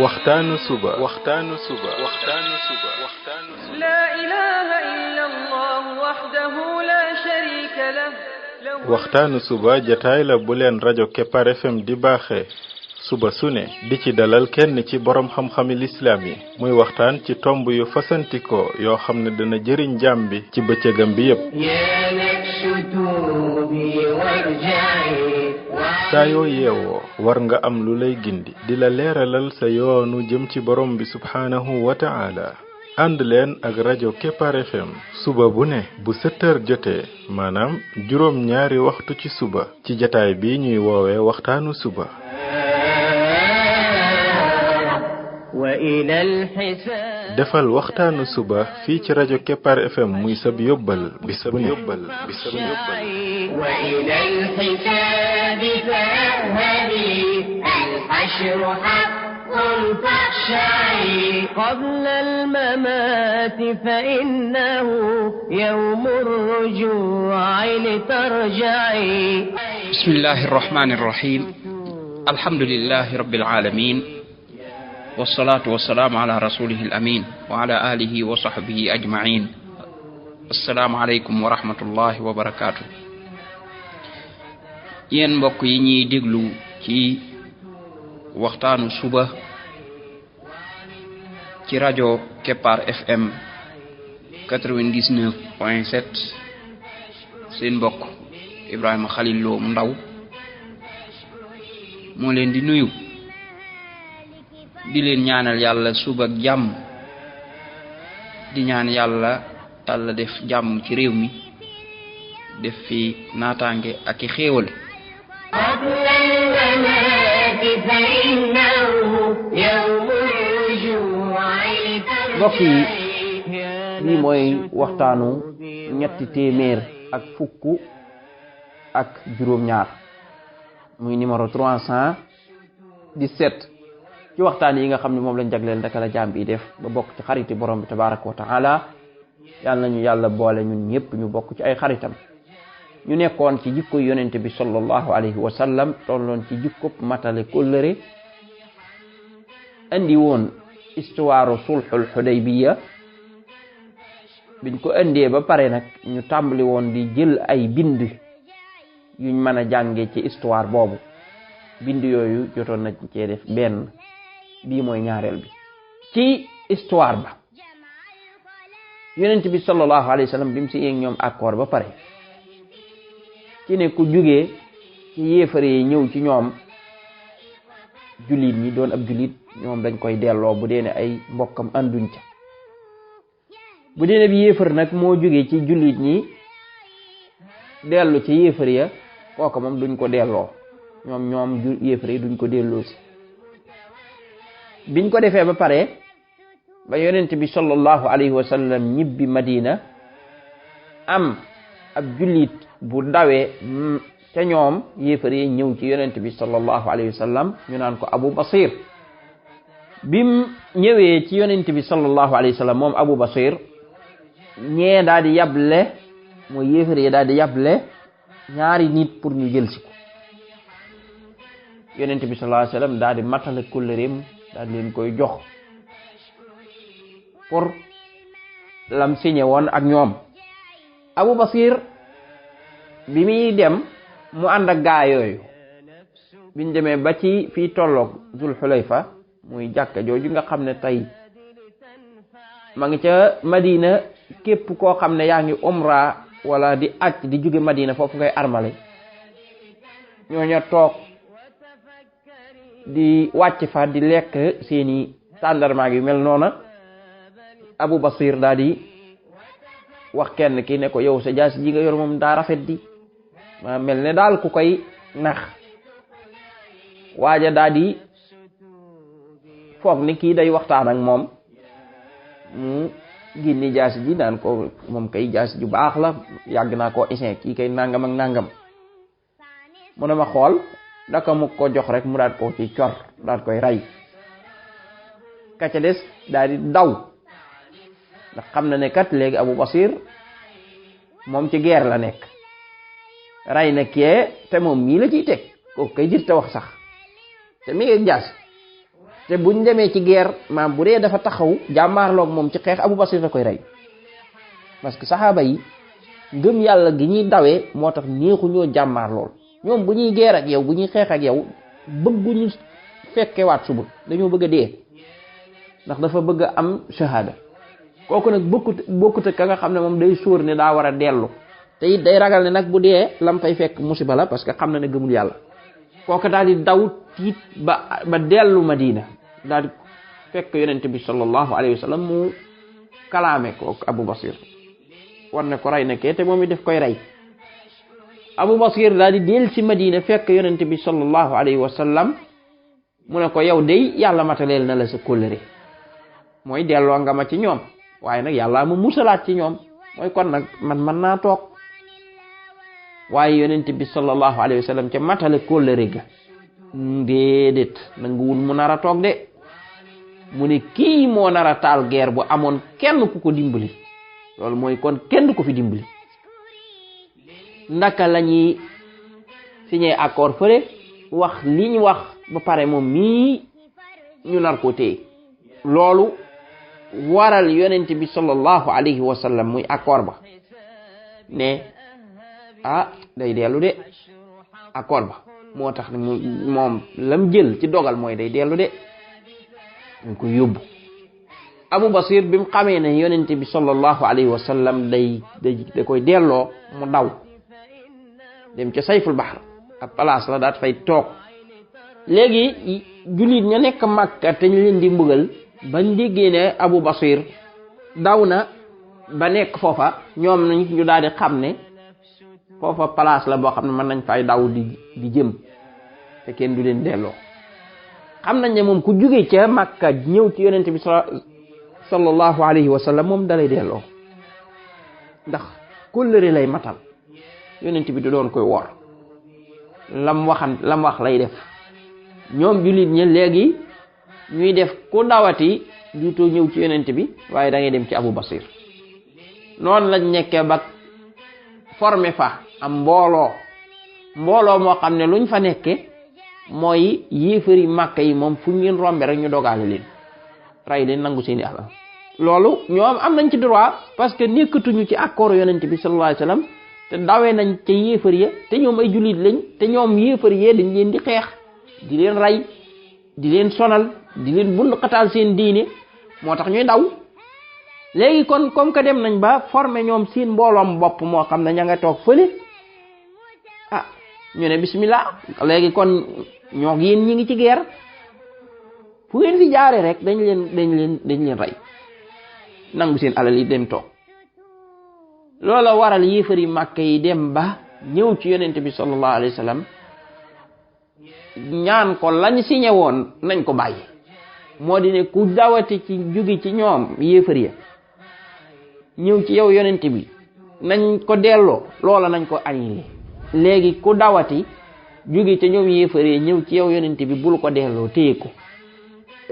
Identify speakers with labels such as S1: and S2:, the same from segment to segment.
S1: waxtaanu suba
S2: لا إله إلا الله وحده لا شريك له
S1: waxtaanu suba jataay la bu leen rajo Kepar FM di baaxee suba su ne di ci dalal kenn ci borom xam-xami lislaam yi muy waxtaan ci tomb yu fasantikoo yoo xam ne dana jëriñ jaam bi ci bëccëgam bi yépp saa yoo yeewoo war nga am lu lay gindi di la leeralal sa yoonu jëm ci borom bi subhaanahu wa ta'ala ànd leen ak rajo Kepar FM suba bu ne bu 7h jotee maanaam juróom ñaari waxtu ci suba ci jataay bi ñuy woowee waxtaanu suba defal waxtaanu suba fii ci rajo Kepar FM muy sab yóbbal bis bu ne
S2: قبل الممات فإنه يوم الرجوع لترجعي
S3: بسم الله الرحمن الرحيم الحمد لله رب العالمين والصلاة والسلام على رسوله الأمين وعلى آله وصحبه أجمعين السلام عليكم ورحمة الله وبركاته yéen mbokk yi ñuy déglu ci waxtaanu suba ci rajo Kepar FM 99.7 seen mbokk Ibrahima Khalil Lo mu ndaw moo leen di nuyu di leen ñaanal yàlla suba ak jàmm di ñaan yàlla def jàmm ci réew mi def fi naataange ak i xéewal mbokk yi lii mooy waxtaanu ñetti téeméer ak fukk ak juróom-ñaar muy numéro 317 ci waxtaan yi nga xam ne moom lañ jagleel ndaka la jaam bi def ba bokk ci xariti borom bi tabaraka wa taala yàlla nañu yàlla boole ñun ñëpp ñu bokk ci ay xaritam ñu nekkoon ci jikko yonente bi sallallahu alayhi wa sallam tolloon ci jikko matale kóllëre andi woon histoire sulhul Hudaybiya biñ ko andee ba pare nag ñu tàmbali woon di jël ay bind yuñ mën a jànge ci histoire boobu bind yooyu jotoon nañ cee def benn bii mooy ñaareel bi ci histoire ba yonent bi sallallahu alayhi wa sallam bi mu si yéeg ñoom accord ba pare ci ne ku jugee ci yéefare yi ñëw ci ñoom jullit ñi doon ab jullit ñoom dañ koy delloo bu dee ne ay mbokkam ànduñ ca bu dee ne bi yéefar nag moo jugee ci jullit ñi dellu ci yéefar ya kooka moom duñ ko delloo ñoom yéefar yi duñ ko delloo si biñ ko defee ba pare ba yonent bi sallallahu alayhi wa sallam ñibbi Madina am ab jullit bu dawee ca ñoom yéefar yi ñëw ci yonent bi sallallahu alayhi wa sallam ñu naan ko Abu Basir bim ñëwee ci yonent bi sallallahu alayhi wa sallam moom Abu Basir ñee daal di yable mooy yéefar yi daal di yable ñaari nit pour ñu jël si ko yonent bi sallallahu alayhi wa sallam daal di matale kóllëreem daal di leen koy jox pour lam signé woon ak ñoom Abu Basir bi muy dem mu ànd ak gaa yooyu biñ demee ba ci fii tolloog Zul Xulayfa muy jàkka jooju nga xam ne tey ma ngi ca Madina képp koo xam ne yaa ngi umra wala di aj di jóge Madina foofu ngay armale ñooña toog di wàcc fa di lekk seeni tàndarmaag yu mel noona Abu Basir daal di wax kenn ki ne ko yow sa jaasi ji nga yor moom daa rafet di ma mel ne daal ku koy nax waaja daal di foog ni kii day waxtaan ak moom mu génni jaasi ji naan ko moom kay jaasi ju baax la yàgg naa koo isin kii kay nangam ak nangam mu ne ma xool daka mu ko jox rek mu daal ko ci cor daal koy rey ka ca des daal di daw ndax xam na ne kat léegi Abu Basir moom ci guerre la nekk rey na kee te moom mii la ciy teg kooku kay jër te wax sax te mi ngi jaasi te buñ demee ci guerre maam bu dee dafa taxaw jàmmaarloog moom ci xeex Abu Basir da koy rey parce que saxaaba yi ngëm yàlla gi ñuy dawee moo tax neexu ñoo jàmmaar lool ñoom bu ñuy guerre ak yow bu ñuy xeex ak yow bëgguñu fekkewaat suba dañoo bëgg a dee ndax dafa bëgg a am shahada kooku nag bokkut ak ka nga xam ne moom day sóor ne daa war a dellu te it day ragal ne nag bu dee lam fay fekk musiba la parce que xam na ne gëmul yàlla kooku daal di daw tiit ba dellu Madina daal di fekk yonent bi sallallahu alayhi wa sallam mu kalaame ko Abu Basir war ne ko rey na kee te moom it def koy rey Abu Basir daal di del ci Madina fekk yonent bi sallallahu alayhi wa sallam mu ne ko yow day yàlla mataleel na la sa kóllëre mooy delloo nga ma ci ñoom waaye nag yàlla ma musalaat ci ñoom mooy kon nag man mën naa toog waaye yonent bi sallallahu alayhi wa sallam ca matale kóllëre ga déedéet nanguwul mu nar a toog de mu ne kii moo nar a taal guerre bu amoon kenn ku ko dimbali loolu mooy kon kenn du ko fi dimbali ndaka la ñuy signé accord fële wax li ñu wax ba pare moom mii ñu nar ko téye loolu waral yonent bi sallallahu alayhi wa sallam muy accord ba ne day dellu de accord ba moo tax moom lam jël ci dogal mooy day dellu de dañ ko yóbbu Abu Basir bi mu xamee ne yonent bi sallallahu alayhi wa sallam da koy delloo mu daw dem ca sayful bahr ab place la daat fay toog léegi jullit ña nekk Makka te ñu leen di mbugal bañ déggee ne Abu Basir daw na ba nekk foofa ñoom nañ ñu daal di xam ne foofa place la boo xam ne mën nañ fay daw di jëm te kenn du leen delloo xam nañ ne moom ku jóge ca Makka ñëw ci yonent bi sallallahu alayhi wa sallam moom dalay delloo ndax kóllëre lay matal yonent bi du doon koy wor lam wax lay def ñoom jullit ñi léegi ñuy def ku dawati duutoo ñëw ci yonent bi waaye da ngay dem ci Abu Basir noonu lañ nekkee ba formé fa am mbooloo moo xam ne luñ fa nekke mooy yéefari Màkka yi moom fu ñu leen rombe rek ñu dogaale leen ray leen nangu seeni alal loolu ñoom am nañ ci droit parce que nekkatuñu ci accord yonent bi sallallahu alayhi wasallam te dawee nañ ca yéefar ya te ñoom ay jullit lañ te ñoom yéefar ya dañ leen di xeex di leen rey di leen sonal di leen bund xataal seen diine moo tax ñuy daw léegi kon comme que dem nañ ba formé ñoom seen mbooloom bopp moo xam ne ña nga toog fële ñu ne bismillah léegi kon ñoo yéen ñi ngi ci guerre fu ngeen fi jaare rek dañ leen rey nangu seen alal yi dem toog loola waral yéefari Màkka yi dem ba ñëw ci yonent bi sallallahu alayhi wa sallam ñaan ko lañ signé woon nañ ko bàyyi moo di ne ku dawati ci jóge ci ñoom yéefar ya ñëw ci yow yonent bi nañ ko delloo loola nañ ko annulé léegi ku dawati jóge ci ñoom yéefar ya ñëw ci yow yonent bi bul ko delloo téye ko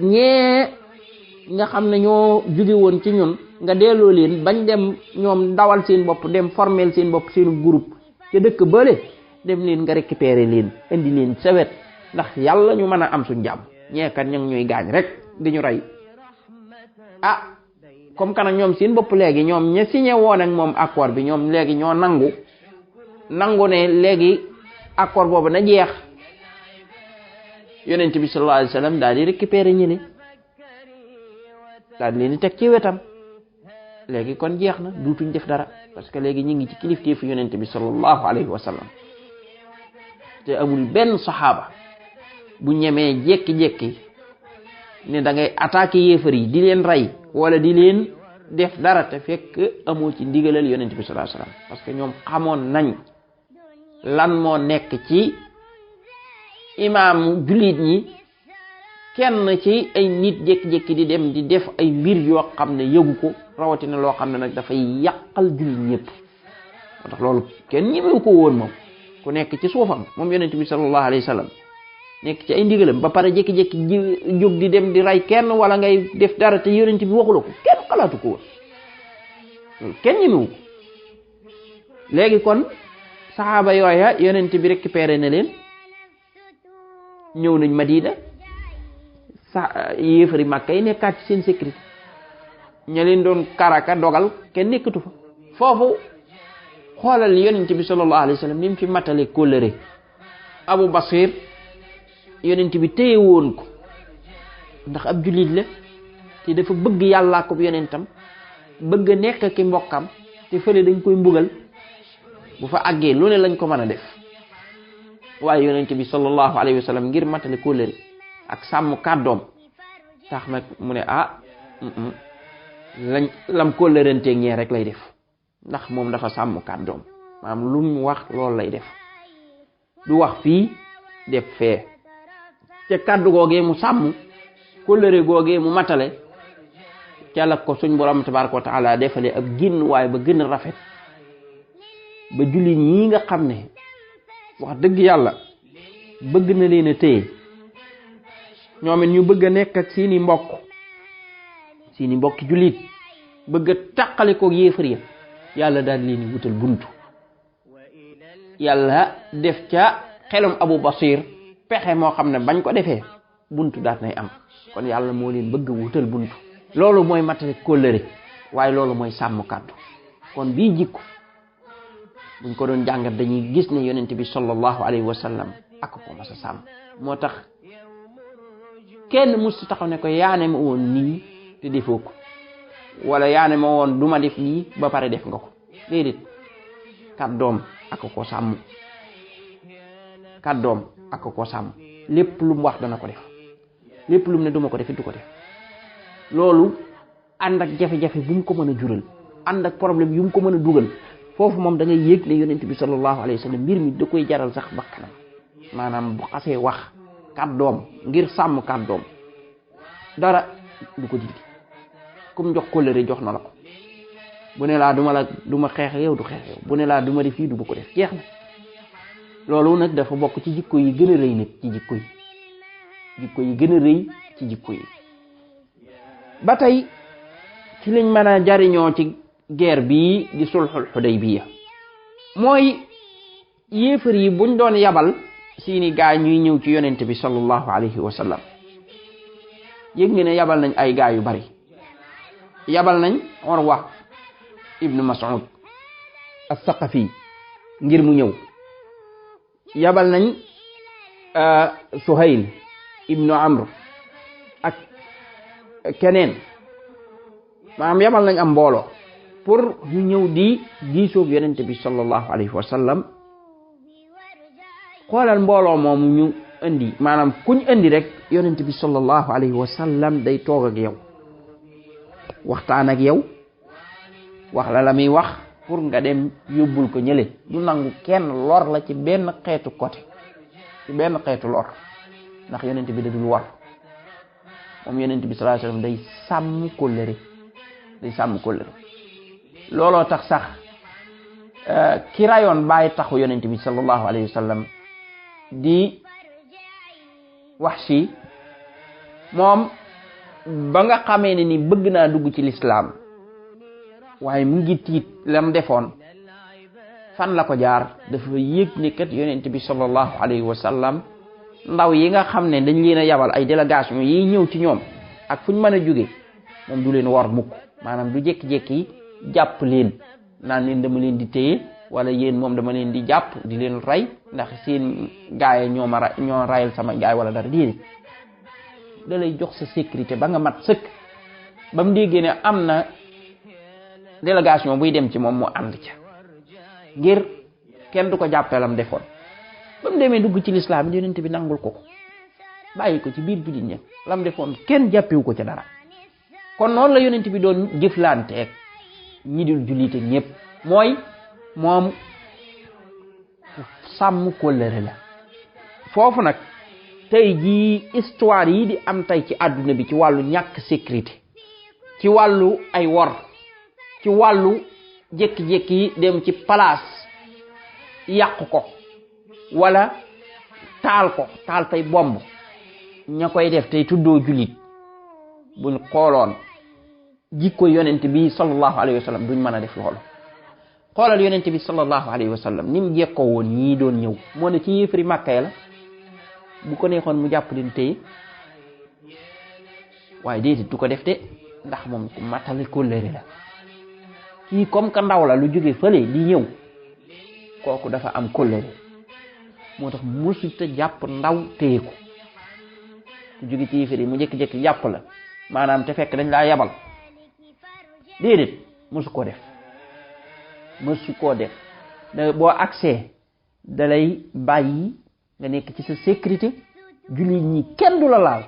S3: ñee nga xam ne ñoo jóge woon ci ñun nga delloo leen bañ dem ñoom dawal seen bopp dem formel seen bopp seenu groupe ca dëkk bële dem leen nga récupérer leen indi leen sawet ndax yàlla ñu mën a am suñ jàmm ñeekat ña ngi ñuy gaañ rek di ñu rey comme que nag ñoom seen bopp léegi ñoom ña signé woon ak moom accord bi ñoom léegi ñoo nangu ne léegi accord boobu na jeex yonent bi sallallahu alayhi wasallam daal di récupérer ñi ne daal di leen di teg ci wetam léegi kon jeex na duutuñ def dara parce que léegi ñu ngi ci kilifteefu yonent bi sallallahu alayhi wasallam te amul benn saxaaba bu ñemee jekki-jekki ne da ngay attaquer yéefar yi di leen rey wala di leen def dara te fekk amoo ci ndigalal yonent bi sallallahu alayhi wasallam parce que ñoom xamoon nañ lan moo nekk ci imaamu jullit ñi kenn ci ay nit jékki-jékki di dem di def ay mbir yoo xam ne yëgu ko rawatina loo xam ne nag dafay yàqal jullit ñëpp moo tax loolu kenn ñemewu ko woon moom ku nekk ci suufam moom yonent bi sallallahu alayhi wasallam nekk ci ay ndigalam ba pare jékki-jékki jóg di dem di rey kenn wala ngay def dara te yonent bi waxula ko kenn xalaatu ko woon loolu kenn ñemewu ko léegi kon saxaaba yooya yonent bi récupéré na leen ñëw nañ Madina sa yéefari Makka yi nekkaat ci seen sécurité ña leen doon karaka dogal kenn nekkatu fa foofu xoolal yonent bi sallallahu alayhi wa sallam ni mu fi matale kóllëre Abu Basir yonent bi téye woon ko ndax ab jullit la te dafa bëgg yàllaa ko yonentam bëgg a nekk ki mbokkam te fële dañ koy mbugal bu fa àggee lu ne lañ ko mën a def waaye yonent bi sallallahu alayhi wa sallam ngir matale kóllëre ak sàmm kàddoom tax nag mu ne lam kóllëranteeg ñee rek lay def ndax moom dafa sàmm kàddoom maanaam lu mu wax loolu lay def du wax fii def fee te kàddu googee mu sàmm kóllëre googee mu matale ca la ko suñ borom tabaraka wa taala defale ab génn waaye ba gën a rafet ba jullit ñii nga xam ne wax dëgg yàlla bëgg na leen a téye ñoom it ñu bëgg a nekk ak seeni mbokki jullit bëgg a tàqale ko yéefar ya yàlla daal leen wutal buntu yàlla def ca xelum Abu Basir pexe moo xam ne bañ ko defee buntu daat nay am kon yàlla moo leen bëgg wutal buntu loolu mooy matale kóllëre waaye loolu mooy sàmm kàddu kon bii jikko buñ ko doon jàngat dañuy gis ne yonent bi sallallahu alayhi wa sallam ak ko mas a sàmm moo tax kenn musu taxaw ne ko yaane ma woon nii te defoo ko wala yaane ma woon duma def lii ba pare def nga ko déedéet kàddoom ak ko sàmm kàddoom ak ko sàmm lépp lu mu wax dana ko def lépp lu mu ne duma ko def du ko def loolu ànd ak jafe-jafe bu mu ko mën a jural ànd ak problème yu mu ko mën a dugal foofu moom da ngay yëg ne yonent bi sallallahu alayhi wa sallam mbir mi da koy jaral sax bakkanam maanaam bu xasee wax kàddoom ngir sàmm kàddoom dara du ko dindi comme jox kóllëre jox na la ko bu ne laa du ma xeex yow du xeex yow bu ne laa du ma def fii du ma ko def jeex na loolu nag dafa bokk ci jikko yi gën a rëy nag ci jikko yi gën a rëy ci jikko yi ba tey ci lañ mën a jariñoo ci guerre bii di sulhul Hudaybiya mooy yéefar yi buñ doon yabal seeni gaay ñuy ñëw ci yonent bi sallallahu alayhi wa sallam yëg nga ne yabal nañ ay gaay yu bari yabal nañ Urwa ibnu Mas'ud as-Saqafi ngir mu ñëw yabal nañ Suhayl ibnu Amr ak keneen maanaam yabal nañ am mbooloo pour ñu ñëw di diisoog yonent bi sallallahu alayhi wa sallam xoolal mbooloo moomu ñu indi maanaam kuñ indi rek yonent bi sallallahu alayhi wa sallam day toog ak yow waxtaan ak yow wax la muy wax pour nga dem yóbbul ko ñële du nangu kenn lor la ci benn xeetu côté ci benn xeetu lor ndax yonent bi da dul war moom yonent bi sallallahu alayhi wa sallam day sàmm kóllëre looloo tax sax ki rayoon bàyyi taxu yonent bi sallallahu alayhi wa sallam di Wahshi moom ba nga xamee ne ni bëgg naa dugg ci lislaam waaye mu ngi tiit lam defoon fan la ko jaar dafa yëg ne kat yonent bi sallallahu alayhi wa sallam ndaw yi nga xam ne dañ leen a yabal ay délégation yi ñëw ci ñoom ak fuñ mën a jóge moom du leen war mukk maanaam du jékki-jékki jàpp leen naan leen dama leen di téye wala yéen moom dama leen di jàpp di leen rey ndax seen gaay ñoo rayal sama gaay wala dara déedéet da lay jox sa sécurité ba nga mat sëkk ba mu déggee ne am na délégation buy dem ci moom mu ànd ca ngir kenn du ko jàppeelam defoon ba mu demee dugg ci lislaam yi yonent bi nangul ko bàyyi ko ci biir jullit ña lam defoon kenn jàppewu ko ca dara kon noonu la yonent bi doon jëflanteeg ñi dul jullite ñëpp mooy moom sàmm kóllëre la foofu nag tey jii histoire yi di am tey ci àdduna bi ci wàllu ñàkk sécurité ci wàllu ay wor ci wàllu jékki-jékki yi dem ci place yàq ko wala taal tey bomb ña koy def tey tuddoo jullit buñ xooloon jikko yonent bi sallallahu alayhi wa sallam duñ mën a def loolu xoolal yonent bi sallallahu alayhi wa sallam ni mu jekkoo woon ñii doon ñëw moo ne ci yéefari Màkka la bu ko neexoon mu jàpp leen téye waaye déedéet du ko def de ndax moom ku matali kóllëre la kii comme que ndaw la lu jóge fële di ñëw kooku dafa am kóllëre moo tax musuta jàpp ndaw téye ko ku jóge ci yéefar yi mu jékki-jékki jàpp la maanaam te fekk dañ laa yabal déedéet musu koo def boo accès da lay bàyyi nga nekk ci sa sécurité jullit ñi kenn du la laal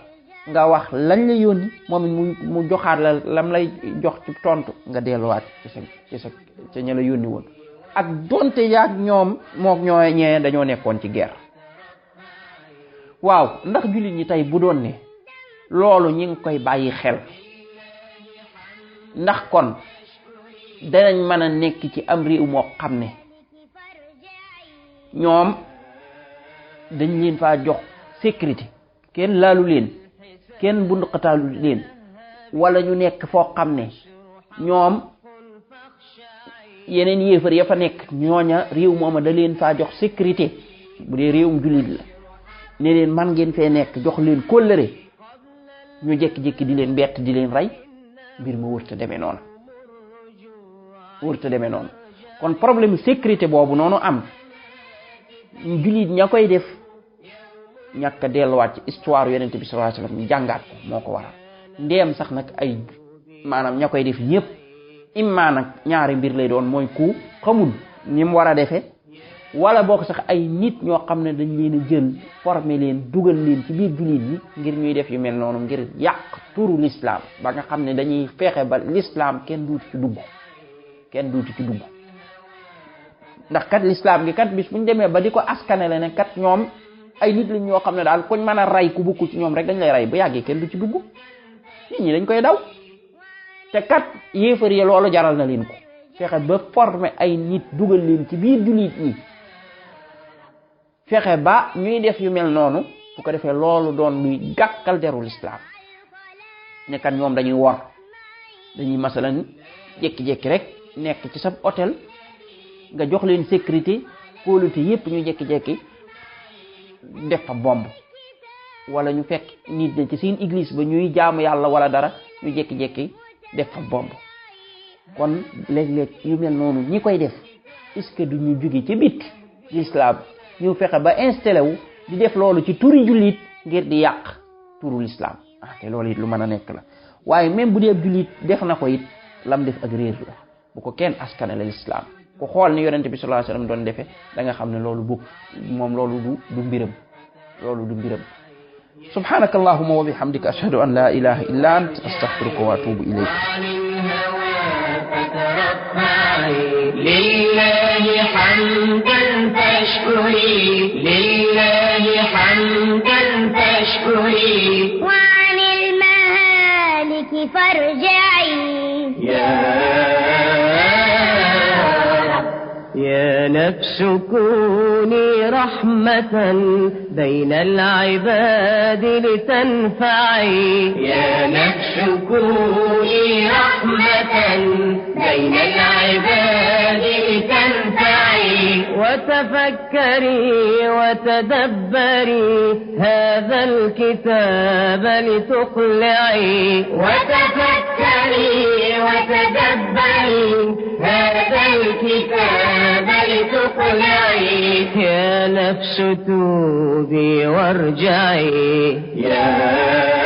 S3: nga wax lañ la yónni moom it mu joxaat la lam lay jox ci tontu nga delluwaat ci sa ña la yónni woon ak donte yaag ñoom mook ñee dañoo nekkoon ci guerre. waaw ndax jullit ñi tey bu doon ne loolu ñi ngi koy bàyyi xel ndax kon danañ mën a nekk ci am réew moo xam ne ñoom dañ leen faa jox sécurité kenn laalu leen kenn bunduqataalu leen wala ñu nekk foo xam ne ñoom yeneen yéefar ya fa nekk ñooña réew mooma da leen faa jox sécurité bu dee réewum jullit la ne leen man ngeen fee nekk jox leen kóllëre ñu jékki-jékki di leen bett di leen rey mbir ma wërta demee noonu kon problème sécurité boobu noonu am jullit ña koy def ñàkk a delluwaat ci histoire yonent bi sallallahu alayhi wasallam ñu jàngaat ko moo ko waral ndeem sax nag ay maanaam ña koy def ñëpp imma nag ñaari mbir lay doon mooy ku xamul ni mu war a defee wala bokk sax ay nit ñoo xam ne dañ leen a jël former leen dugal leen ci biir jullit yi ngir ñuy def yu mel noonu ngir yàq turu l'islam ba nga xam ne dañuy fexe ba l'islam kenn duutu ci dugg ndax kat l'islam gi kat bis bu ñu demee ba di ko askanele ne kat ñoom ay nit lañ ñoo xam ne daal kuñ mën a rey ku bokkul ci ñoom rek dañ lay rey bu yàggee kenn du ci dugg nit ñi dañ koy daw te kat yéefar yi loolu jaral na leen ko fexe ba former ay nit dugal leen ci biir jullit ñi fexe ba ñuy def yu mel noonu bu ko defee loolu doon luy gàkkal deru l'islam ne kat ñoom dañuy wor dañuy masalan jékki-jékki rek nekk ci sa hôtel nga jox leen sécurité kóolute yépp ñu jékki-jékki def fa bomb wala ñu fekk nit ñi ci seen église ba ñuy jaamu yàlla wala dara ñu jékki-jékki def fa bomb kon léeg-léeg yu mel noonu ñi koy def est-ce que du ñu jóge ci bit l'islam ñu fexe ba installé wu di def loolu ci turi jullit ngir di yàq turu l'islam te loolu it lu mën a nekk la waaye même bu dee jullit def na ko it lam def ak réer la bu ko kenn askanale l'islam ku xool ni yonent bi sallallahu alayhi wasallam doon defee da nga xam ne loolu bokk moom loolu du mbiram subhanaka allahumma wa bihamdika ashhadu an la ilaha illa ant astaghfiruka wa atubu ilayk
S4: lillahi hamdan tashkuri lillahi hamdan tashkuri wa 'anil mahaliki farja'i يا نفس كوني رحمة بين العباد لتنفعي يا نفس كوني رحمة بين العباد لتنفعي وتفكري وتدبري هذا الكتاب لتقلعي وتفكري وتدبري هذا الكتاب لتقلعي يا نفس توبي وارجعي يا